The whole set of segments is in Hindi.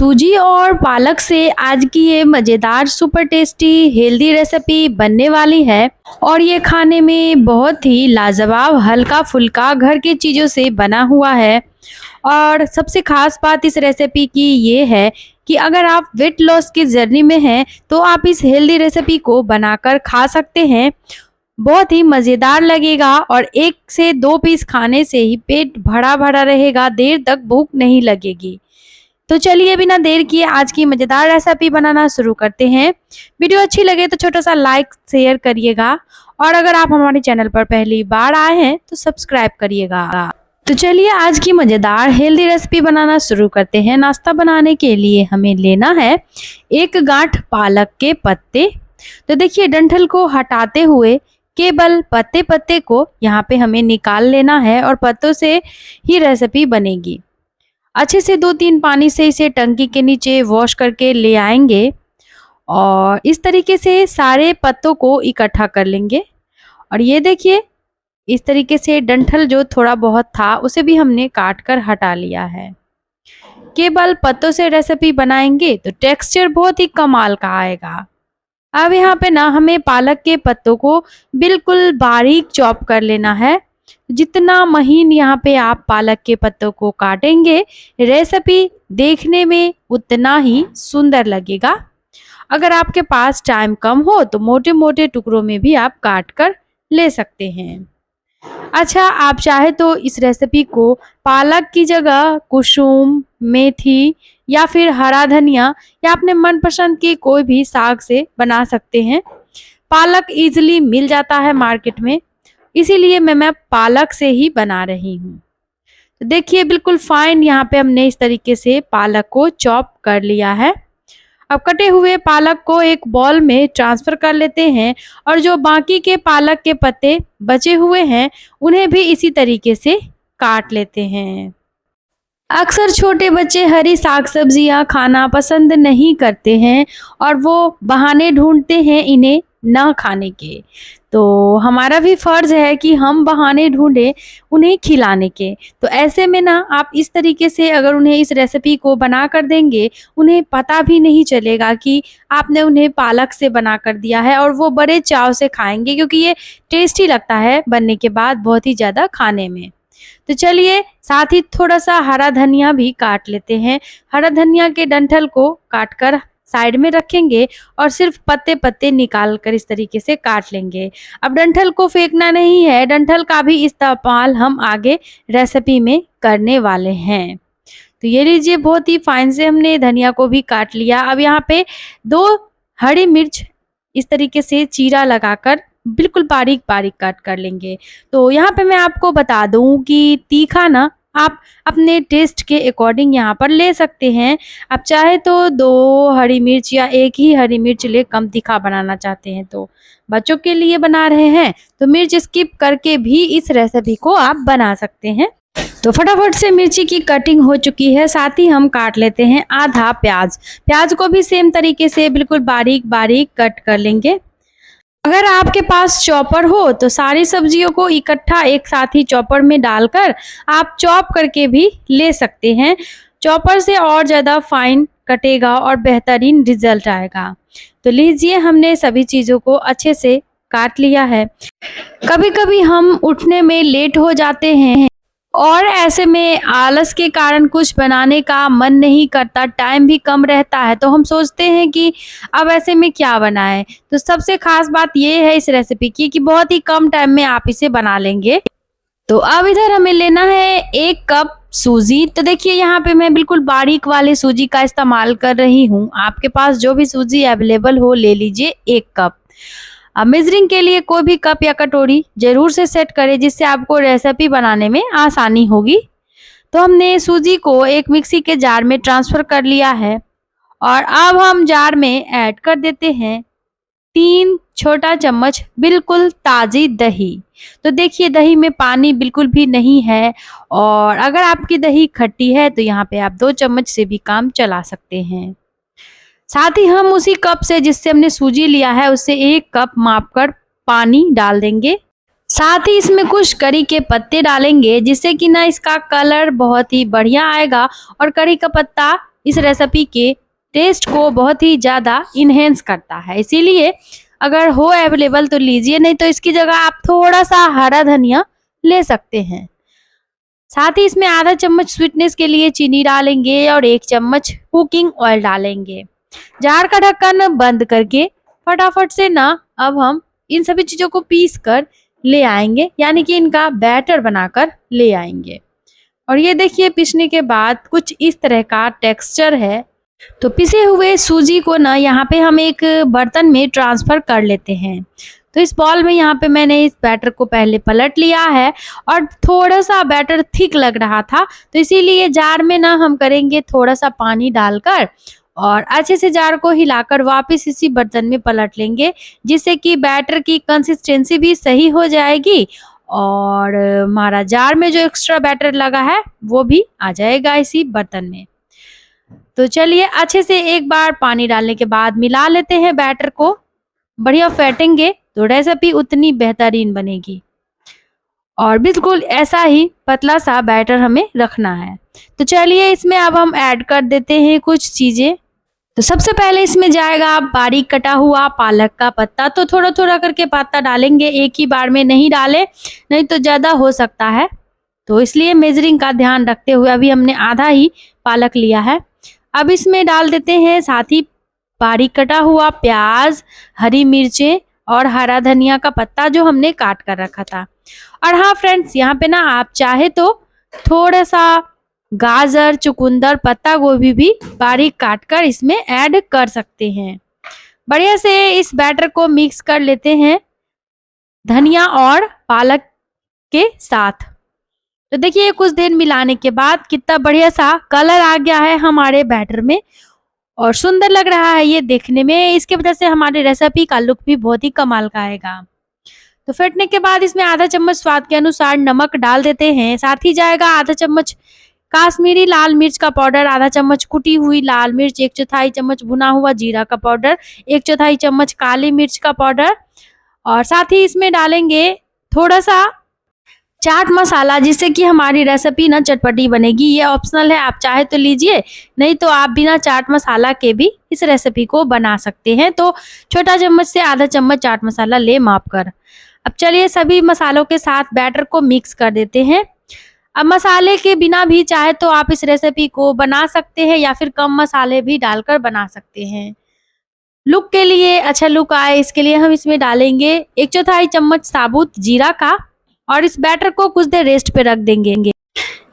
सूजी और पालक से आज की ये मज़ेदार सुपर टेस्टी हेल्दी रेसिपी बनने वाली है और ये खाने में बहुत ही लाजवाब हल्का फुल्का घर की चीज़ों से बना हुआ है। और सबसे ख़ास बात इस रेसिपी की ये है कि अगर आप वेट लॉस की जर्नी में हैं तो आप इस हेल्दी रेसिपी को बनाकर खा सकते हैं। बहुत ही मज़ेदार लगेगा और 1 से 2 पीस खाने से ही पेट भरा भरा रहेगा, देर तक भूख नहीं लगेगी। तो चलिए बिना देर किए आज की मज़ेदार रेसिपी बनाना शुरू करते हैं। वीडियो अच्छी लगे तो छोटा सा लाइक शेयर करिएगा और अगर आप हमारे चैनल पर पहली बार आए हैं तो सब्सक्राइब करिएगा। तो चलिए आज की मज़ेदार हेल्दी रेसिपी बनाना शुरू करते हैं। नाश्ता बनाने के लिए हमें लेना है 1 गांठ पालक के पत्ते। तो देखिए डंठल को हटाते हुए केवल पत्ते पत्ते को यहाँ पे हमें निकाल लेना है और पत्तों से ही रेसिपी बनेगी। अच्छे से 2-3 पानी से इसे टंकी के नीचे वॉश करके ले आएंगे और इस तरीके से सारे पत्तों को इकट्ठा कर लेंगे। और ये देखिए इस तरीके से डंठल जो थोड़ा बहुत था उसे भी हमने काट कर हटा लिया है। केवल पत्तों से रेसिपी बनाएंगे तो टेक्सचर बहुत ही कमाल का आएगा। अब यहाँ पे ना हमें पालक के पत्तों को बिल्कुल बारीक चॉप कर लेना है। जितना महीन यहाँ पे आप पालक के पत्तों को काटेंगे रेसिपी देखने में उतना ही सुंदर लगेगा। अगर आपके पास टाइम कम हो तो मोटे मोटे टुकड़ों में भी आप काट कर ले सकते हैं। अच्छा, आप चाहे तो इस रेसिपी को पालक की जगह कुसुम, मेथी या फिर हरा धनिया या अपने मनपसंद की कोई भी साग से बना सकते हैं। पालक इजीली मिल जाता है मार्केट में, इसीलिए मैं पालक से ही बना रही हूँ। तो देखिए बिल्कुल फाइन यहाँ पे हमने इस तरीके से पालक को चॉप कर लिया है। अब कटे हुए पालक को एक बॉल में ट्रांसफ़र कर लेते हैं और जो बाकी के पालक के पत्ते बचे हुए हैं उन्हें भी इसी तरीके से काट लेते हैं। अक्सर छोटे बच्चे हरी साग सब्जियां खाना पसंद नहीं करते हैं और वो बहाने ढूंढते हैं इन्हें न खाने के। तो हमारा भी फ़र्ज़ है कि हम बहाने ढूंढें उन्हें खिलाने के। तो ऐसे में ना आप इस तरीके से अगर उन्हें इस रेसिपी को बना कर देंगे उन्हें पता भी नहीं चलेगा कि आपने उन्हें पालक से बना कर दिया है और वो बड़े चाव से खाएंगे क्योंकि ये टेस्टी लगता है बनने के बाद बहुत ही ज़्यादा खाने में। तो चलिए साथ ही थोड़ा सा हरा धनिया भी काट लेते हैं। हरा धनिया के डंठल को काट कर साइड में रखेंगे और सिर्फ पत्ते पत्ते निकाल कर इस तरीके से काट लेंगे। अब डंठल को फेंकना नहीं है, डंठल का भी इस्तेमाल हम आगे रेसिपी में करने वाले हैं। तो ये लीजिए बहुत ही फाइन से हमने धनिया को भी काट लिया। अब यहाँ पे 2 हरी मिर्च इस तरीके से चीरा लगाकर बिल्कुल बारीक बारीक कट कर लेंगे। तो यहाँ पे मैं आपको बता दूँ कि तीखा ना आप अपने टेस्ट के अकॉर्डिंग यहाँ पर ले सकते हैं। आप चाहे तो 2 हरी मिर्च या 1 ही हरी मिर्च ले, कम तीखा बनाना चाहते हैं तो। बच्चों के लिए बना रहे हैं तो मिर्च स्किप करके भी इस रेसिपी को आप बना सकते हैं। तो फटाफट से मिर्ची की कटिंग हो चुकी है, साथ ही हम काट लेते हैं आधा प्याज। प्याज को भी सेम तरीके से बिल्कुल बारीक बारीक कट कर लेंगे। अगर आपके पास चॉपर हो तो सारी सब्जियों को इकट्ठा एक साथ ही चॉपर में डालकर आप चॉप करके भी ले सकते हैं। चॉपर से और ज़्यादा फाइन कटेगा और बेहतरीन रिजल्ट आएगा। तो लीजिए हमने सभी चीज़ों को अच्छे से काट लिया है। कभी कभी हम उठने में लेट हो जाते हैं और ऐसे में आलस के कारण कुछ बनाने का मन नहीं करता, टाइम भी कम रहता है, तो हम सोचते हैं कि अब ऐसे में क्या बनाएं। तो सबसे खास बात ये है इस रेसिपी की कि बहुत ही कम टाइम में आप इसे बना लेंगे। तो अब इधर हमें लेना है 1 कप सूजी। तो देखिए यहाँ पे मैं बिल्कुल बारीक वाले सूजी का इस्तेमाल कर रही हूँ। आपके पास जो भी सूजी अवेलेबल हो ले लीजिए 1 कप। अब मेजरिंग के लिए कोई भी कप या कटोरी जरूर से सेट करें जिससे आपको रेसिपी बनाने में आसानी होगी। तो हमने सूजी को एक मिक्सी के जार में ट्रांसफ़र कर लिया है और अब हम जार में ऐड कर देते हैं 3 छोटा चम्मच बिल्कुल ताज़ी दही। तो देखिए दही में पानी बिल्कुल भी नहीं है और अगर आपकी दही खट्टी है तो यहाँ पे आप 2 चम्मच से भी काम चला सकते हैं। साथ ही हम उसी कप से जिससे हमने सूजी लिया है उससे 1 कप मापकर पानी डाल देंगे। साथ ही इसमें कुछ करी के पत्ते डालेंगे, जिससे कि ना इसका कलर बहुत ही बढ़िया आएगा और करी का पत्ता इस रेसिपी के टेस्ट को बहुत ही ज़्यादा इन्हेंस करता है। इसीलिए अगर हो अवेलेबल तो लीजिए, नहीं तो इसकी जगह आप थोड़ा सा हरा धनिया ले सकते हैं। साथ ही इसमें आधा चम्मच स्वीटनेस के लिए चीनी डालेंगे और 1 चम्मच कुकिंग ऑयल डालेंगे। जार का ढक्कन बंद करके फटाफट से ना अब हम इन सभी चीज़ों को पीस कर ले आएंगे, यानी कि इनका बैटर बनाकर ले आएंगे। और ये देखिए पीसने के बाद कुछ इस तरह का टेक्सचर है। तो पिसे हुए सूजी को ना यहाँ पे हम एक बर्तन में ट्रांसफ़र कर लेते हैं। तो इस बॉल में यहाँ पे मैंने इस बैटर को पहले पलट लिया है और थोड़ा सा बैटर थिक लग रहा था, तो इसीलिए जार में ना हम करेंगे थोड़ा सा पानी डालकर और अच्छे से जार को हिलाकर वापस इसी बर्तन में पलट लेंगे, जिससे कि बैटर की कंसिस्टेंसी भी सही हो जाएगी और हमारा जार में जो एक्स्ट्रा बैटर लगा है वो भी आ जाएगा इसी बर्तन में। तो चलिए अच्छे से एक बार पानी डालने के बाद मिला लेते हैं बैटर को, बढ़िया फेंटेंगे तो रेसिपी उतनी बेहतरीन बनेगी। और बिल्कुल ऐसा ही पतला सा बैटर हमें रखना है। तो चलिए इसमें अब हम ऐड कर देते हैं कुछ चीज़ें। तो सबसे पहले इसमें जाएगा बारीक कटा हुआ पालक का पत्ता। तो थोड़ा थोड़ा करके पत्ता डालेंगे, एक ही बार में नहीं डालें, नहीं तो ज़्यादा हो सकता है। तो इसलिए मेजरिंग का ध्यान रखते हुए अभी हमने आधा ही पालक लिया है। अब इसमें डाल देते हैं साथ ही बारीक कटा हुआ प्याज, हरी मिर्चें और हरा धनिया का पत्ता जो हमने काट कर रखा था। और हाँ फ्रेंड्स, यहाँ पे ना आप चाहे तो थोड़ा सा गाजर, चुकंदर, पत्ता गोभी भी बारीक काट कर इसमें ऐड कर सकते हैं। बढ़िया से इस बैटर को मिक्स कर लेते हैं धनिया और पालक के साथ। तो देखिए कुछ देर मिलाने के बाद कितना बढ़िया सा कलर आ गया है हमारे बैटर में और सुंदर लग रहा है ये देखने में। इसके वजह से हमारी रेसिपी का लुक भी बहुत ही कमाल का आएगा। तो फेंटने के बाद इसमें आधा चम्मच स्वाद के अनुसार नमक डाल देते हैं। साथ ही जाएगा आधा चम्मच काश्मीरी लाल मिर्च का पाउडर, आधा चम्मच कुटी हुई लाल मिर्च, 1/4 चम्मच भुना हुआ जीरा का पाउडर, 1/4 चम्मच काली मिर्च का पाउडर और साथ ही इसमें डालेंगे थोड़ा सा चाट मसाला, जिससे कि हमारी रेसिपी ना चटपटी बनेगी। ये ऑप्शनल है, आप चाहे तो लीजिए, नहीं तो आप बिना चाट मसाला के भी इस रेसिपी को बना सकते हैं। तो छोटा चम्मच से आधा चम्मच चाट मसाला ले माप कर। अब चलिए सभी मसालों के साथ बैटर को मिक्स कर देते हैं। अब मसाले के बिना भी चाहे तो आप इस रेसिपी को बना सकते हैं या फिर कम मसाले भी डालकर बना सकते हैं। लुक के लिए अच्छा लुक आए इसके लिए हम इसमें डालेंगे 1/4 चम्मच साबुत जीरा का और इस बैटर को कुछ देर रेस्ट पे रख देंगे।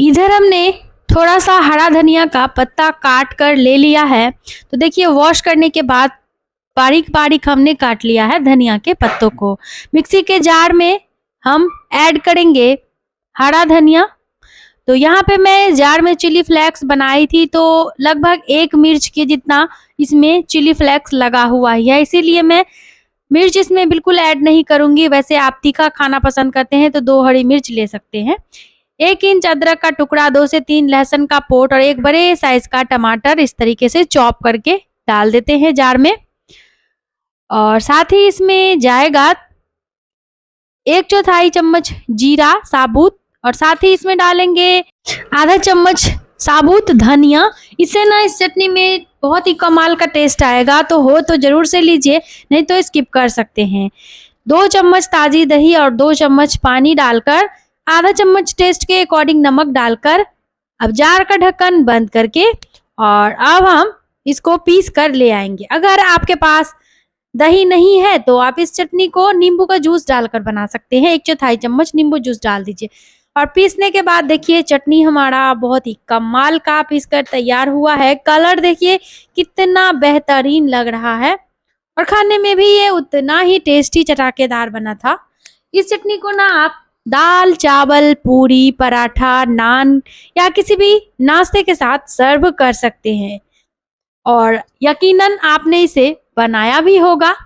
इधर हमने थोड़ा सा हरा धनिया का पत्ता काट कर ले लिया है। तो देखिए वॉश करने के बाद बारीक बारीक हमने काट लिया है धनिया के पत्तों को। मिक्सी के जार में हम ऐड करेंगे हरा धनिया। तो यहाँ पे मैं जार में चिली फ्लेक्स बनाई थी, तो लगभग 1 मिर्च के जितना इसमें चिली फ्लेक्स लगा हुआ है, इसीलिए मैं मिर्च इसमें बिल्कुल ऐड नहीं करूंगी। वैसे आप तीखा खाना पसंद करते हैं तो 2 हरी मिर्च ले सकते हैं। 1 इंच अदरक का टुकड़ा, 2 से 3 लहसुन का पोट और 1 बड़े साइज का टमाटर इस तरीके से चॉप करके डाल देते हैं जार में। और साथ ही इसमें जाएगा 1/4 चम्मच जीरा साबुत और साथ ही इसमें डालेंगे आधा चम्मच साबुत धनिया। इससे ना इस चटनी में बहुत ही कमाल का टेस्ट आएगा, तो हो तो जरूर से लीजिए, नहीं तो स्किप कर सकते हैं। 2 चम्मच ताजी दही और 2 चम्मच पानी डालकर आधा चम्मच टेस्ट के अकॉर्डिंग नमक डालकर अब जार का ढक्कन बंद करके और अब हम इसको पीस कर ले आएंगे। अगर आपके पास दही नहीं है तो आप इस चटनी को नींबू का जूस डालकर बना सकते हैं। 1/4 चम्मच नींबू जूस डाल दीजिए और पीसने के बाद देखिए चटनी हमारा बहुत ही कमाल का पीस कर तैयार हुआ है। कलर देखिए कितना बेहतरीन लग रहा है और खाने में भी ये उतना ही टेस्टी चटाकेदार बना था। इस चटनी को ना आप दाल, चावल, पूरी, पराठा, नान या किसी भी नाश्ते के साथ सर्व कर सकते हैं और यकीनन आपने इसे बनाया भी होगा।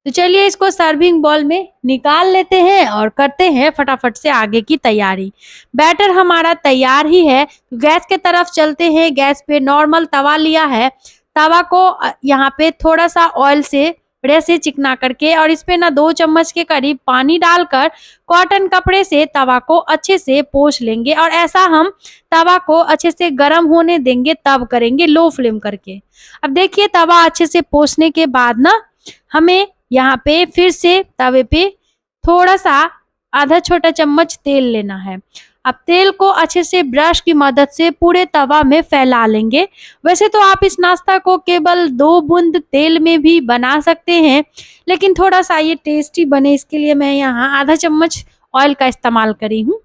तो चलिए इसको सर्विंग बॉल में निकाल लेते हैं और करते हैं फटाफट से आगे की तैयारी। बैटर हमारा तैयार ही है, गैस के तरफ चलते हैं। गैस पे नॉर्मल तवा लिया है, तवा को यहाँ पे थोड़ा सा ऑयल से बढ़िया से चिकना करके, और इस पे ना 2 चम्मच के करीब पानी डालकर कॉटन कपड़े से तवा को अच्छे से पोंछ लेंगे। और ऐसा हम तवा को अच्छे से गर्म होने देंगे, तब करेंगे लो फ्लेम करके। अब देखिए तवा अच्छे से पोंछने के बाद ना हमें यहाँ पे फिर से तवे पे थोड़ा सा आधा छोटा चम्मच तेल लेना है। अब तेल को अच्छे से ब्रश की मदद से पूरे तवा में फैला लेंगे। वैसे तो आप इस नाश्ता को केवल 2 बूंद तेल में भी बना सकते हैं, लेकिन थोड़ा सा ये टेस्टी बने इसके लिए मैं यहाँ आधा चम्मच ऑयल का इस्तेमाल करी हूँ।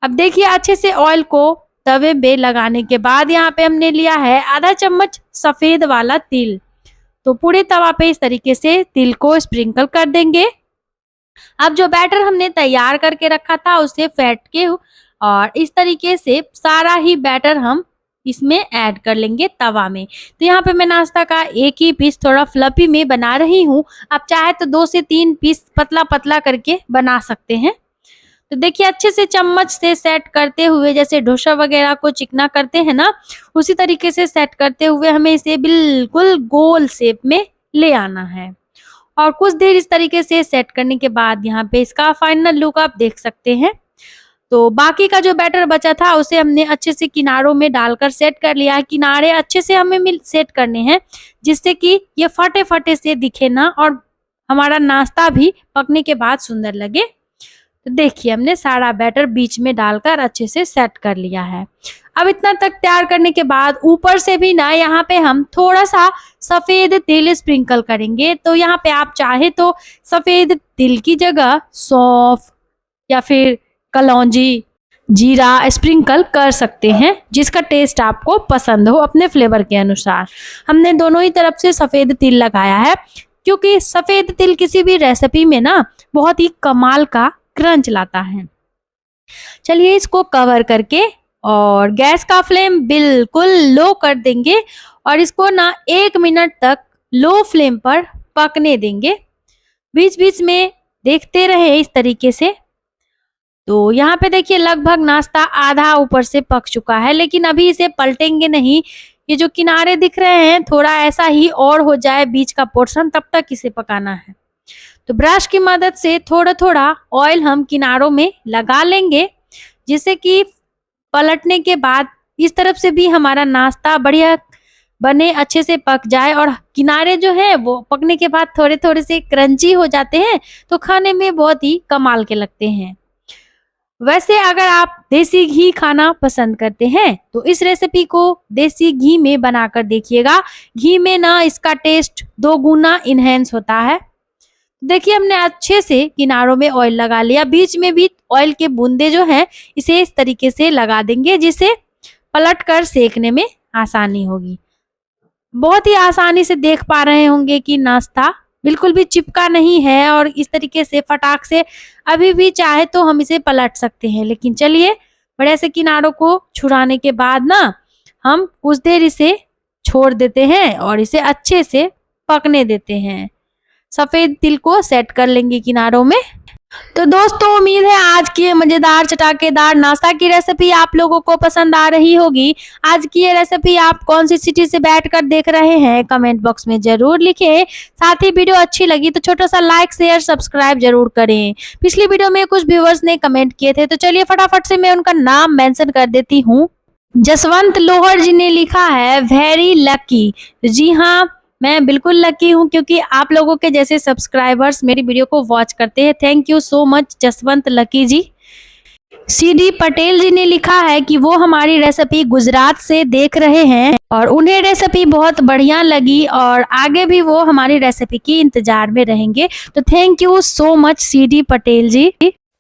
अब देखिए अच्छे से ऑयल को तवे पे लगाने के बाद यहाँ पे हमने लिया है आधा चम्मच सफेद वाला तिल। तो पूरे तवा पे इस तरीके से तिल को स्प्रिंकल कर देंगे। अब जो बैटर हमने तैयार करके रखा था उसे फेंट के और इस तरीके से सारा ही बैटर हम इसमें ऐड कर लेंगे तवा में। तो यहाँ पे मैं नाश्ता का एक ही पीस थोड़ा फ्लफी में बना रही हूँ। आप चाहे तो 2 से 3 पीस पतला पतला करके बना सकते हैं। तो देखिए अच्छे से चम्मच से सेट करते हुए, जैसे डोसा वगैरह को चिकना करते हैं ना, उसी तरीके से सेट करते हुए हमें इसे बिल्कुल गोल शेप में ले आना है। और कुछ देर इस तरीके से सेट करने के बाद यहाँ पे इसका फाइनल लुक आप देख सकते हैं। तो बाकी का जो बैटर बचा था उसे हमने अच्छे से किनारों में डालकर सेट कर लिया है। किनारे अच्छे से हमें सेट करने हैं, जिससे कि ये फटे फटे से दिखे ना, और हमारा नाश्ता भी पकने के बाद सुंदर लगे। तो देखिए हमने सारा बैटर बीच में डालकर अच्छे से सेट कर लिया है। अब इतना तक तैयार करने के बाद ऊपर से भी ना यहाँ पे हम थोड़ा सा सफेद तिल स्प्रिंकल करेंगे। तो यहाँ पे आप चाहे तो सफेद तिल की जगह सौंफ या फिर कलौंजी, जीरा स्प्रिंकल कर सकते हैं, जिसका टेस्ट आपको पसंद हो अपने फ्लेवर के अनुसार। हमने दोनों ही तरफ से सफेद तिल लगाया है, क्योंकि सफेद तिल किसी भी रेसिपी में ना बहुत ही कमाल का क्रंच लाता है। चलिए इसको कवर करके और गैस का फ्लेम बिल्कुल लो कर देंगे और इसको ना 1 मिनट तक लो फ्लेम पर पकने देंगे। बीच बीच में देखते रहे इस तरीके से। तो यहाँ पे देखिए लगभग नाश्ता आधा ऊपर से पक चुका है, लेकिन अभी इसे पलटेंगे नहीं। ये जो किनारे दिख रहे हैं थोड़ा ऐसा ही और हो जाए बीच का पोर्शन, तब तक इसे पकाना है। तो ब्रश की मदद से थोड़ा थोड़ा ऑयल हम किनारों में लगा लेंगे, जिससे कि पलटने के बाद इस तरफ से भी हमारा नाश्ता बढ़िया बने, अच्छे से पक जाए। और किनारे जो है वो पकने के बाद थोड़े थोड़े से क्रंची हो जाते हैं, तो खाने में बहुत ही कमाल के लगते हैं। वैसे अगर आप देसी घी खाना पसंद करते हैं तो इस रेसिपी को देसी घी में बनाकर देखिएगा। घी में ना इसका टेस्ट 2 गुना इनहेंस होता है। देखिए हमने अच्छे से किनारों में ऑयल लगा लिया, बीच में भी ऑयल के बूंदे जो हैं इसे इस तरीके से लगा देंगे, जिससे पलटकर सेकने में आसानी होगी। बहुत ही आसानी से देख पा रहे होंगे कि नाश्ता बिल्कुल भी चिपका नहीं है और इस तरीके से फटाक से अभी भी चाहे तो हम इसे पलट सकते हैं। लेकिन चलिए बड़े से किनारों को छुड़ाने के बाद ना हम कुछ देर इसे छोड़ देते हैं और इसे अच्छे से पकने देते हैं। सफेद तिल को सेट कर लेंगे किनारों में। तो दोस्तों उम्मीद है आज की ये मजेदार चटाकेदार नाश्ता की रेसिपी आप लोगों को पसंद आ रही होगी। आज की ये रेसिपी आप कौन सी सिटी से बैठकर देख रहे हैं कमेंट बॉक्स में जरूर लिखें। साथ ही वीडियो अच्छी लगी तो छोटा सा लाइक शेयर सब्सक्राइब जरूर करें। पिछली वीडियो में कुछ व्यूअर्स ने कमेंट किए थे, तो चलिए फटाफट से मैं उनका नाम मेंशन कर देती हूँ। जसवंत लोहर जी ने लिखा है वेरी लकी। जी हाँ, मैं बिल्कुल लकी हूँ, क्योंकि आप लोगों के जैसे सब्सक्राइबर्स मेरी वीडियो को वॉच करते हैं। Thank you so much Jaswant Lucky ji. CD Patel ji ने लिखा है कि वो हमारी रेसिपी गुजरात से देख रहे हैं और उन्हें रेसिपी बहुत बढ़िया लगी और आगे भी वो हमारी रेसिपी की इंतजार में रहेंगे। तो thank you so much CD Patel ji,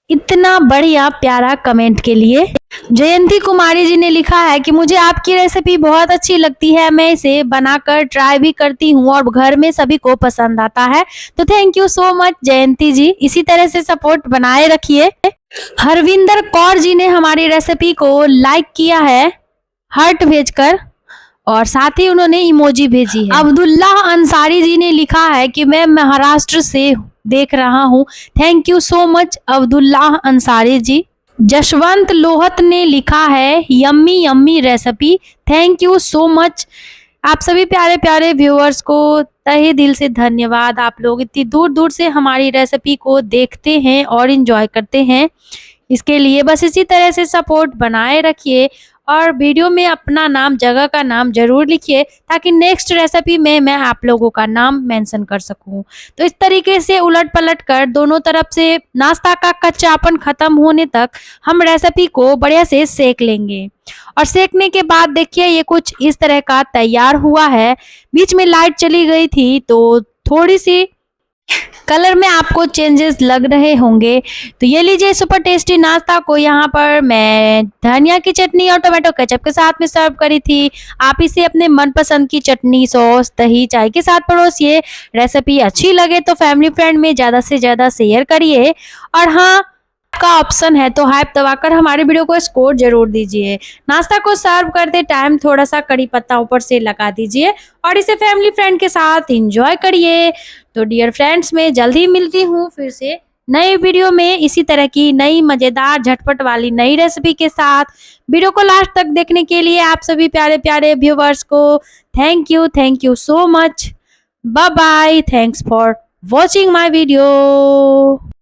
इतना बढ़िया प्यारा कमेंट के लिए। जयंती कुमारी जी ने लिखा है कि मुझे आपकी रेसिपी बहुत अच्छी लगती है, मैं इसे बनाकर ट्राई भी करती हूँ और घर में सभी को पसंद आता है। तो थैंक यू सो मच जयंती जी, इसी तरह से सपोर्ट बनाए रखिए। हरविंदर कौर जी ने हमारी रेसिपी को लाइक किया है हार्ट भेजकर और साथ ही उन्होंने इमोजी भेजी है। अब्दुल्ला अंसारी जी ने लिखा है कि मैं महाराष्ट्र से देख रहा हूँ। Thank you so much Abdullah Ansari ji. Jashwant Lohat ने लिखा है yummy yummy recipe. Thank you so much. आप सभी प्यारे प्यारे व्यूअर्स को तहे दिल से धन्यवाद। आप लोग इतनी दूर दूर से हमारी रेसिपी को देखते हैं और इंजॉय करते हैं, इसके लिए बस इसी तरह से सपोर्ट बनाए रखिए और वीडियो में अपना नाम, जगह का नाम ज़रूर लिखिए ताकि नेक्स्ट रेसिपी में मैं आप लोगों का नाम मेंशन कर सकूं। तो इस तरीके से उलट-पलट कर दोनों तरफ से नाश्ता का कच्चापन ख़त्म होने तक हम रेसिपी को बढ़िया से सेक लेंगे। और सेकने के बाद देखिए ये कुछ इस तरह का तैयार हुआ है। बीच में लाइट चली गई थी तो थोड़ी-सी कलर में आपको चेंजेस लग रहे होंगे। तो ये लीजिए सुपर टेस्टी नाश्ता को यहाँ पर मैं धनिया की चटनी और टोमेटो केचप के साथ में सर्व करी थी। आप इसे अपने मनपसंद की चटनी, सॉस, दही, चाय के साथ परोसिए। रेसिपी अच्छी लगे तो फैमिली फ्रेंड में ज़्यादा से ज़्यादा शेयर करिए और हाँ, का ऑप्शन है तो हाइप दबाकर हमारे वीडियो को स्कोर जरूर दीजिए। नाश्ता को सर्व करते टाइम थोड़ा सा कड़ी पत्ता ऊपर से लगा दीजिए और इसे फैमिली फ्रेंड के साथ एंजॉय करिए। तो डियर फ्रेंड्स, मैं जल्दी मिलती हूँ फिर से नई वीडियो में इसी तरह की नई मज़ेदार झटपट वाली नई रेसिपी के साथ। वीडियो को लास्ट तक देखने के लिए आप सभी प्यारे प्यारे व्यूवर्स को thank you so much. Bye bye, thanks for watching my video.